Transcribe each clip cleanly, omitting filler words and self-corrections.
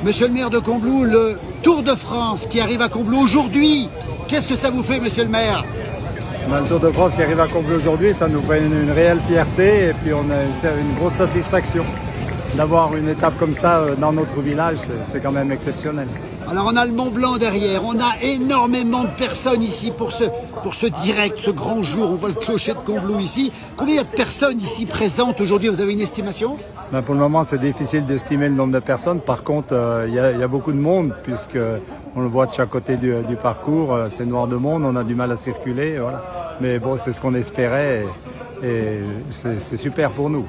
Monsieur le maire de Combloux, le Tour de France qui arrive à Combloux aujourd'hui, qu'est-ce que ça vous fait, monsieur le maire? Le Tour de France qui arrive à Combloux aujourd'hui, ça nous fait une réelle fierté et puis on a une grosse satisfaction d'avoir une étape comme ça dans notre village, c'est quand même exceptionnel. Alors on a le Mont Blanc derrière, on a énormément de personnes ici pour ce direct, ce grand jour. On voit le clocher de Combloux ici. Combien il y a de personnes ici présentes aujourd'hui? Vous avez une estimation? Pour le moment, c'est difficile d'estimer le nombre de personnes. Par contre, il y a beaucoup de monde puisque on le voit de chaque côté du parcours. C'est noir de monde, on a du mal à circuler. Voilà. Mais bon, c'est ce qu'on espérait et c'est super pour nous.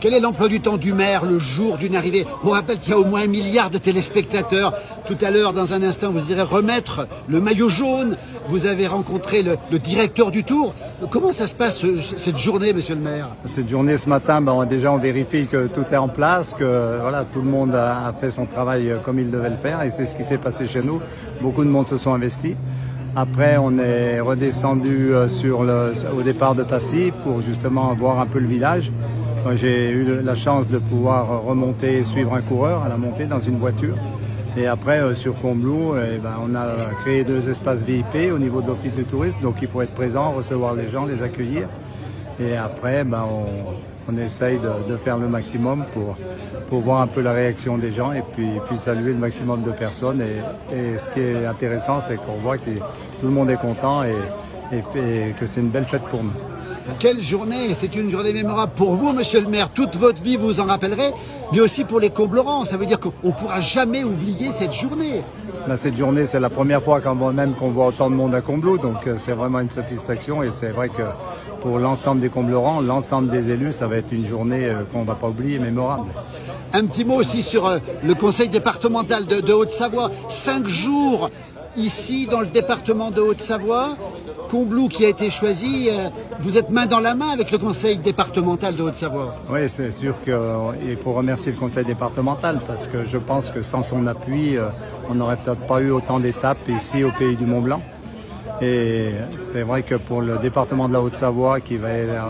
Quel est l'emploi du temps du maire le jour d'une arrivée? On rappelle qu'il y a au moins 1 milliard de téléspectateurs. Tout à l'heure, dans un instant, vous irez remettre le maillot jaune. Vous avez rencontré le directeur du Tour. Comment ça se passe cette journée, monsieur le maire? Cette journée, ce matin, déjà on vérifie que tout est en place, que voilà, tout le monde a fait son travail comme il devait le faire. Et c'est ce qui s'est passé chez nous. Beaucoup de monde se sont investis. Après, on est redescendu au départ de Passy pour justement voir un peu le village. J'ai eu la chance de pouvoir remonter et suivre un coureur à la montée dans une voiture. Et après, sur Combloux, on a créé 2 espaces VIP au niveau de l'Office du tourisme. Donc il faut être présent, recevoir les gens, les accueillir. Et après, on essaye de faire le maximum pour voir un peu la réaction des gens et puis saluer le maximum de personnes. Et ce qui est intéressant, c'est qu'on voit que tout le monde est content et que c'est une belle fête pour nous. Quelle journée! C'est une journée mémorable pour vous, monsieur le maire. Toute votre vie, vous vous en rappellerez, mais aussi pour les Comblaurans. Ça veut dire qu'on ne pourra jamais oublier cette journée. Cette journée, c'est la première fois quand même qu'on voit autant de monde à Combloux, donc c'est vraiment une satisfaction. Et c'est vrai que pour l'ensemble des Comblaurans, l'ensemble des élus, ça va être une journée qu'on ne va pas oublier, mémorable. Un petit mot aussi sur le conseil départemental de Haute-Savoie. 5 jours ici dans le département de Haute-Savoie. Combloux qui a été choisi, vous êtes main dans la main avec le conseil départemental de Haute-Savoie. Oui, c'est sûr qu'il faut remercier le conseil départemental parce que je pense que sans son appui, on n'aurait peut-être pas eu autant d'étapes ici au pays du Mont-Blanc. Et c'est vrai que pour le département de la Haute-Savoie qui va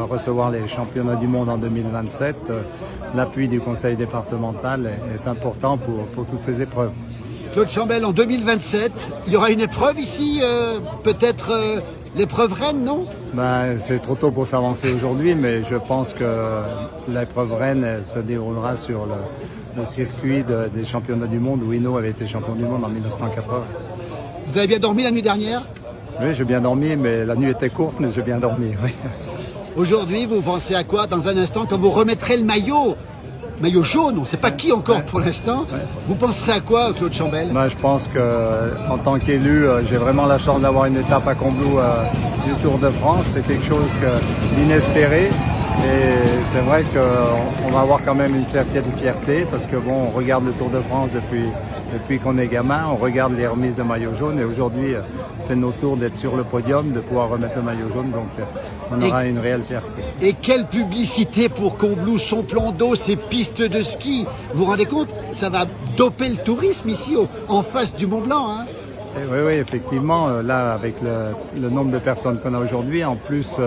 recevoir les championnats du monde en 2027, l'appui du conseil départemental est important pour toutes ces épreuves. Claude Chambel, en 2027, il y aura une épreuve ici, peut-être l'épreuve reine, non? C'est trop tôt pour s'avancer aujourd'hui, mais je pense que l'épreuve reine se déroulera sur le circuit des championnats du monde où Hinault avait été champion du monde en 1980. Vous avez bien dormi la nuit dernière? Oui, j'ai bien dormi, mais la nuit était courte, mais j'ai bien dormi, oui. Aujourd'hui, vous pensez à quoi dans un instant quand vous remettrez le maillot jaune, on ne sait pas qui encore pour l'instant. Vous penserez à quoi, Claude Chambel? Je pense qu'en tant qu'élu, j'ai vraiment la chance d'avoir une étape à Combloux du Tour de France. C'est quelque chose d'inespéré. Et c'est vrai qu'on va avoir quand même une certaine fierté parce que on regarde le Tour de France depuis qu'on est gamin, on regarde les remises de maillot jaune et aujourd'hui c'est notre tour d'être sur le podium, de pouvoir remettre le maillot jaune, donc on aura une réelle fierté. Et quelle publicité pour Combloux, son plan d'eau, ses pistes de ski. Vous vous rendez compte? Ça va doper le tourisme ici en face du Mont Blanc, hein? Oui, effectivement, là avec le nombre de personnes qu'on a aujourd'hui, en plus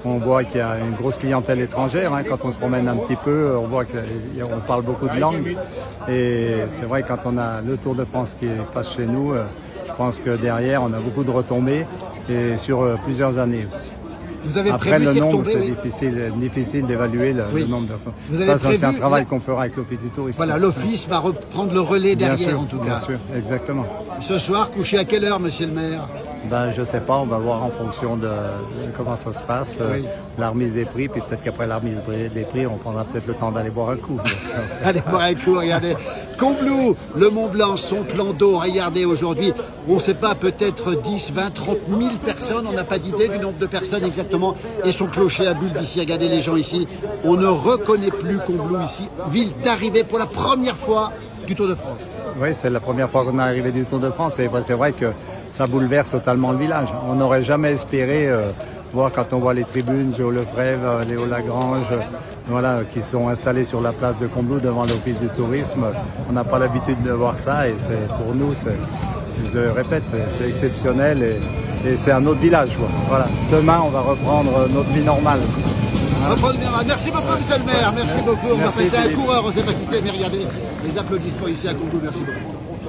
on voit qu'il y a une grosse clientèle étrangère. Quand on se promène un petit peu, on voit qu'on parle beaucoup de langues. Et c'est vrai quand on a le Tour de France qui passe chez nous, je pense que derrière on a beaucoup de retombées et sur plusieurs années aussi. Vous avez Après le nombre, c'est oui. difficile d'évaluer le nombre de. Ça, c'est un travail qu'on fera avec l'Office du tourisme. Voilà, l'Office va reprendre le relais derrière en tout cas. Bien sûr, exactement. Ce soir, couché à quelle heure, monsieur le maire? Je sais pas, on va voir en fonction de comment ça se passe, la remise des prix, puis peut-être qu'après la remise des prix, on prendra peut-être le temps d'aller boire un coup. Allez boire un coup, regardez. Combloux, le Mont Blanc, son plan d'eau, regardez aujourd'hui, on ne sait pas, peut-être 10, 20, 30 000 personnes, on n'a pas d'idée du nombre de personnes exactement, et son clocher à bulbe ici, regardez les gens ici, on ne reconnaît plus Combloux ici, ville d'arrivée pour la première fois du Tour de France. Oui, c'est la première fois qu'on est arrivé du Tour de France et c'est vrai que ça bouleverse totalement le village. On n'aurait jamais espéré voir quand on voit les tribunes, Joe Lefebvre, Léo Lagrange, qui sont installés sur la place de Combloux devant l'Office du tourisme. On n'a pas l'habitude de voir ça et pour nous, je le répète, c'est exceptionnel et c'est un autre village. Voilà. Demain, on va reprendre notre vie normale. Merci beaucoup, monsieur le maire. Merci beaucoup. On va passer un coureur. On ne sait pas qui c'est, mais regardez. des applaudissements ici à Combloux. Merci beaucoup.